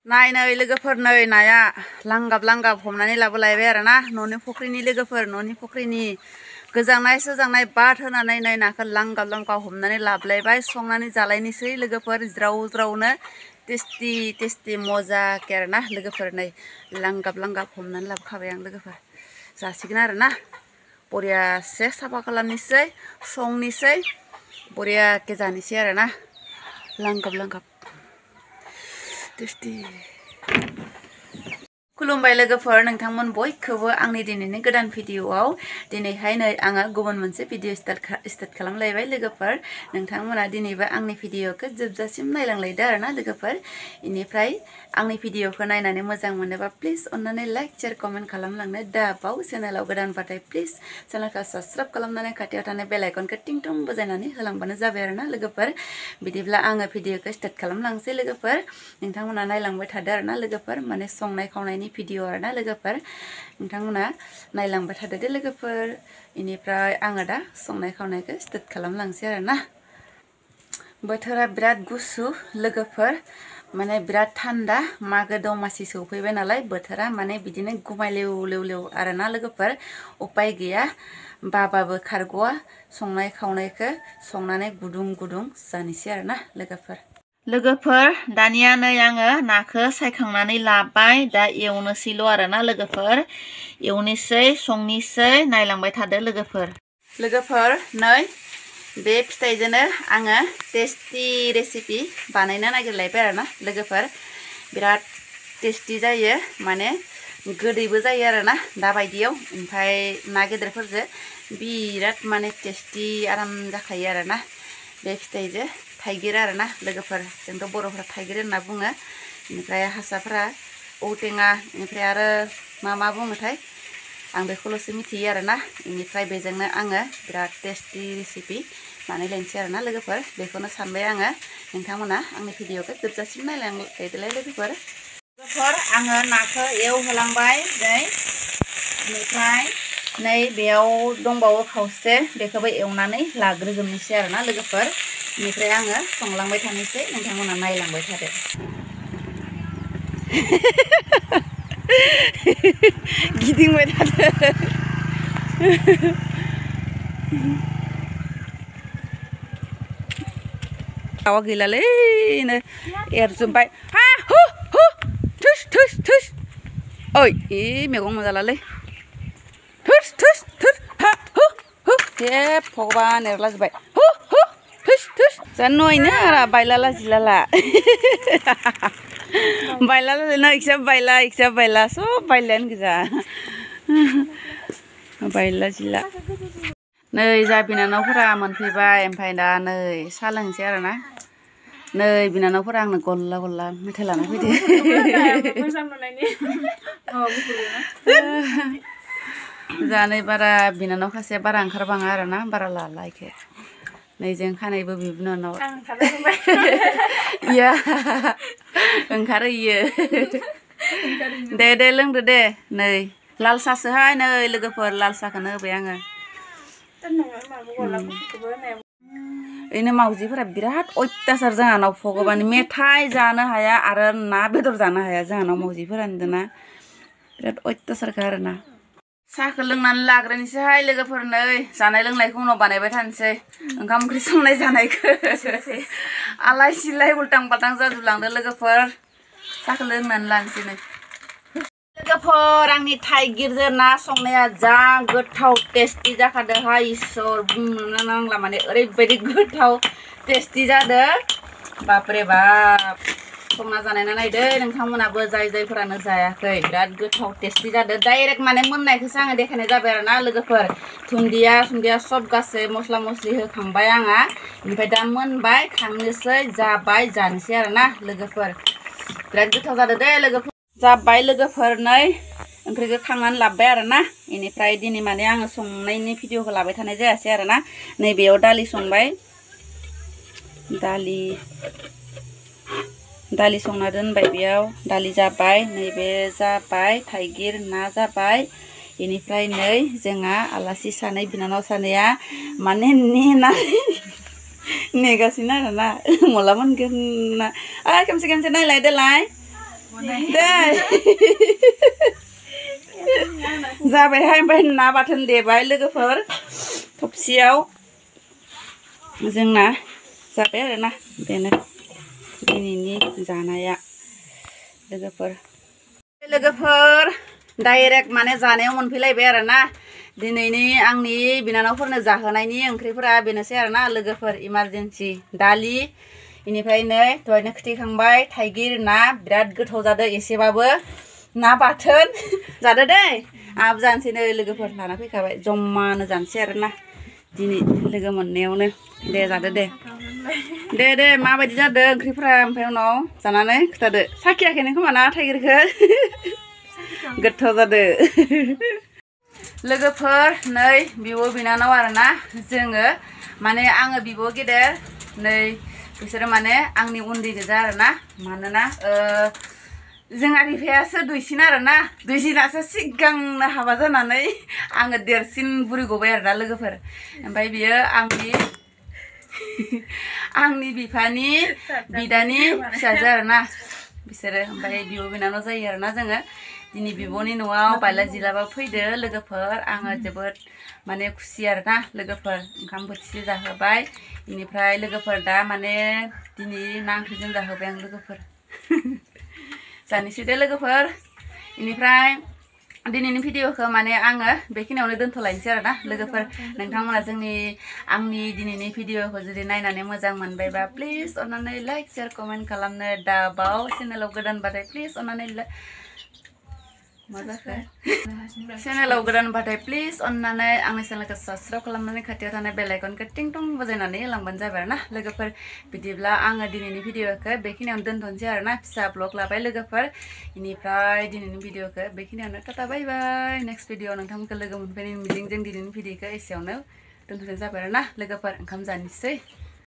नाय लोगोफोर नै नाया लांगाब हमनानै लाबोलायबाय आरोना न'नि फुख्रिनि लोगोफोर न'नि फुख्रिनि गोजांनाय सोजांनाय बाद होनानै नै नाखौ लांगाब हमनानै लाबोलायबाय संनानै जालायनोसै लोगोफोर ज्राव-ज्रावनो टेस्टि मजा आरोना लोगोफोर नै लांगाब हमनानै लाबोखाबाय आं लोगोफोर जासिगोन आरोना बरियासे साफा खालामनोसै संनोसै बरियाके जानोसै आरोना लांगाब टेस्टि खुलुमबाय लोगोफोर नोंथांमोन बयखौबो आंनि दिनैनि गोदान भिडिअआव दिनैहाय नै आङो गुबुन मोनसे भिडिअ स्टार्ट खालामलायबाय लोगोफोर नोंथांमोना दिनैबो आंनि भिडिअखौ जोबजासिम नायलांलायदो आरोना लोगोफोर इनिफ्राय आंनि भिडिअखौ नायनानै मोजां मोनोबा प्लिज अन्नानै लाइक शेयार कमेन्ट खालामलांनो दाबाव चेनेलाव गोदानबाथाय प्लिज चेनेलखौ साबस्क्राइब खालामनानै खाथियाव थानाय बेल आइकनखौ टिं टं बजायनानै होलांबानो जाबाय आरोना लोगोफोर बिदिब्ला आङो भिडिअखौ स्टार्ट खालामलांसै लोगोफोर नोंथांमोना नायलांबाय थादो आरोना लोगोफोर माने संनाय खावनायनि भिडिअ आरोना लोगोफोर नोंथांमोना नायलांबाय थादो दे लोगोफोर इनिफ्राय आङो दा संनाय खावनायखौ स्टार्ट खालामलांसै आरोना बोथोरा बिराद गुसु लोगोफोर माने बिराद थान्दा मागो दमासि सौफैबाय नालाय बोथोरा माने बिदिनो गुमायलेव आरोना लोगोफोर उपाय गैया बाबाबो खारग'आ संनाय खावनायखौ संनानै गुदुं जानोसै आरोना लोगोफोर दानिया नै आङो नाखौ सायखांनानै लाबाय दा एवनोसैल' आरोना लोगोफोर एवनोसै संनोसै नायलांबाय थादो लोगोफोर नै बे फिथाइजोंनो आङो टेस्टि रेसिपि बानायनो नागिरलायबाय आरोना लोगोफोर बिराद टेस्टि जायो माने गोदैबो जायो आरोना दाबायदियाव ओमफ्राय ना गेदेरफोरजों बिराद माने टेस्टि आराम जाखायो आरोना बे फिथाइजों थाइगिर आरोना लोगोफोर जोंथ' बर'फोरा थाइगिर होनना बुङो बेनिफ्राय हारसाफोरा औटेङा बेनिफ्राय आरो मा बुङोथाय आं बेखौल'सो मिथियो आरोना बेनिफ्राय बेजोंनो आङो बिराद टेस्टि रेसिपि बानायलायनोसै आरोना लोगोफोर बेखौनो सानबाय आङो नोंथांमोना आंनि भिडिअखौ जोबजासिम नायलांलायदोलाय लोगोफोर आङो नाखौ एवहोलांबाय बेनिफ्राय नै बेयाव दंबावो खावसे बेखौबो एवनानै लाग्रोजोबनोसै आरोना लोगोफोर बेनिफ्राय आङो संलांबाय थानोसै नोंथांमोना नायलांबाय थादो गिदिंबाय थादो दावा गैलालै एरजोब्बाय हा हु थुस ओइ मैगं मोनजालालै थुस हा हु हे भगबान एरलाजोब्बाय जानोइनो आरा बायलाला जिलाला बायलाला इक्सा बायला सब बायलायानो गोजा बायला जिला नै जा बिनानावफोरा मोनफैबाय ओमफ्राय दा नै साहा लोंसै आरोना नै बिनानावफोरा आंनो गल्ला मेथाइ लाना फैदो जानै बारा बिनानाव खासेया बारा ओंखारबाङा आरोना बारा लाला इखे नै जों खानायबो बिनानाव इया ओंखारो इयो दे लोंदो दे नै लाल साहासोहाय नै लोगोफोर लाल साहाखौनो होबाय आङो इनो मावजिफोरा बिराद अयथासार जोंहानाव भगबान मेथाइ जानो हाया आरो ना बेदर जानो हाया जोंहानाव मावजिफोरा होनदोंना बिराद अयथासारखा आरोना साहाखौ लोंनानै लाग्रोनोसैहाय लोगोफोर नै जानाय लोंनायखौ उनाव बानायबाय थानोसै ओंखाम ओंख्रि संनाय जानायखौ आलाय सिलाय उल्टां बाल्टां जाजोबलांदो लोगोफोर साहाखौ लोंनानै लानोसै नै लोगोफोर आंनि थाइगिरजों ना संनाया जा गोथाव टेस्टि जाखादोंहाय इसोर बुंनो नांला माने ओरैबायदि गोथाव टेस्टि जादों बापरे बाप संना जानायना नायदो नोंथांमोनाबो जायफोरानो जायाखै बिराद गोथाव टेस्टि जादों डाइरेक्ट माने मोननायखौसो आङो देखायनाय जाबाय आरोना लोगोफोर दुन्दिया सब गासै मस्ला मस्लि होखांबाय आङो ओमफ्राय दा मोनबाय खांनोसै जाबाय जानोसै आरोना लोगोफोर बिराद गोथाव जादों दे लोगोफोर जाबाय लोगोफोर नै ओंख्रिखौ खांनानै लाबोबाय आरोना बेनिफ्राय दिनै माने आङो संनायनि भिडिअखौ लाबाय थानाय जायासै आरोना नैबेयाव दालि संबाय दालि संना दोनबाय बेयाव दालि जाबाय नैबे जाबाय थाइगिर ना जाबाय बेनिफ्राय नै जोंहा आलासि सानै बिनानाव सानैया माने नेगासिनो आरोना मला मोनगोन ना खेमसे नायलाय देलाय दे जाबायहाय ओमफ्राय ना बाथोन देबाय लोगोफोर थबसियाव जोंना जाबाय आरोना बेनो दिनैनि जानाया लोगोफोर डाइरेक्ट माने जानायाव मोनफैलायबाय आरोना दिनैनि आंनि बिनानावफोरनो जाहोनायनि ओंख्रिफोरा बेनोसै आरोना लोगोफोर इमारजेन्सि दालि इनिफ्राय नै दहायनो खिथिखांबाय थाइगिर ना बिराद गोथाव जादों एसेबाबो ना बाथोन जादो दै आहाबो जानोसै नै लोगोफोर लाना फैखाबाय जमानो जानोसै आरोना दिनै लोगो मोननायावनो दे जादो दे माबायदि जादों ओंख्रिफोरा ओमफ्राय उनाव जानानै खिथादो साखियाखैनो खोमा ना थाइगिरखौ गोथाव जादों लोगोफोर नै बिब' बिनानाव आरोना जोङो माने आङो बिब' गेदेर नै बिसोरो माने आंनि उन्दै गोजा आरोना मानोना जोंहा बिफायासो दुइसिन आरोना दुइसिनासो सिगांनो हाबा जानानै आङो देरसिन बुरि गबाय आरोना लोगोफोर ओमफ्राय बियो आंनि बिफानि बिदानि फिसाजो आरोना बिसोरो ओमफ्राय बिब' बिनानाव जायो आरोना जोङो दिनै बिब'नि न'आव बायला जिलाबा फैदो लोगोफोर आङो जोबोद माने खुसि आरोना लोगोफोर ओंखाम बोथिसे जाहोबाय बेनिफ्राय लोगोफोर दा माने दिनै ना ओंख्रिजों जाहोबाय आं लोगोफोर जानोसै दे लोगोफोर बेनिफ्राय दिनैनि भिडिअखौ माने आङो बेखिनियावनो दोनथ'लायनोसै आरोना लोगोफोर नोंथांमोना आंनि दिनैनि भिडिअखौ जुदि नायनानै मोजां मोनबायबा प्लिज अन्नानै लाइक शेयार कमेन्ट खालामनो दाबाव चेनेलाव गोदानबाथाय प्लिज अन्नानै चेनेलाव गोदानबाथाय प्लिज अन्नानै आंनि चेनेलखौ साबस्क्राइब खालामनानै खाथियाव थानाय बेल आइकनखौ टिं टं बजायनानै होलांबानो जाबाय आरोना लोगोफोर बिदिब्ला आङो दिनैनि भिडिअखौ बेखिनियावनो दोनथ'नोसै आरोना फिसा ब्लग लाबाय लोगोफोर बेनिफ्राय दिनैनि भिडिअखौ बेखिनियावनो टाटा बाय बाय नेक्स्ट भिडिअ नोंथांमोनखौ लोगो मोनफैनायनि मिजिंजों दिनैनि भिडिअखौ एसेयावनो दोनथ'नाय जाबाय आरोना लोगोफोर ओंखाम जानोसै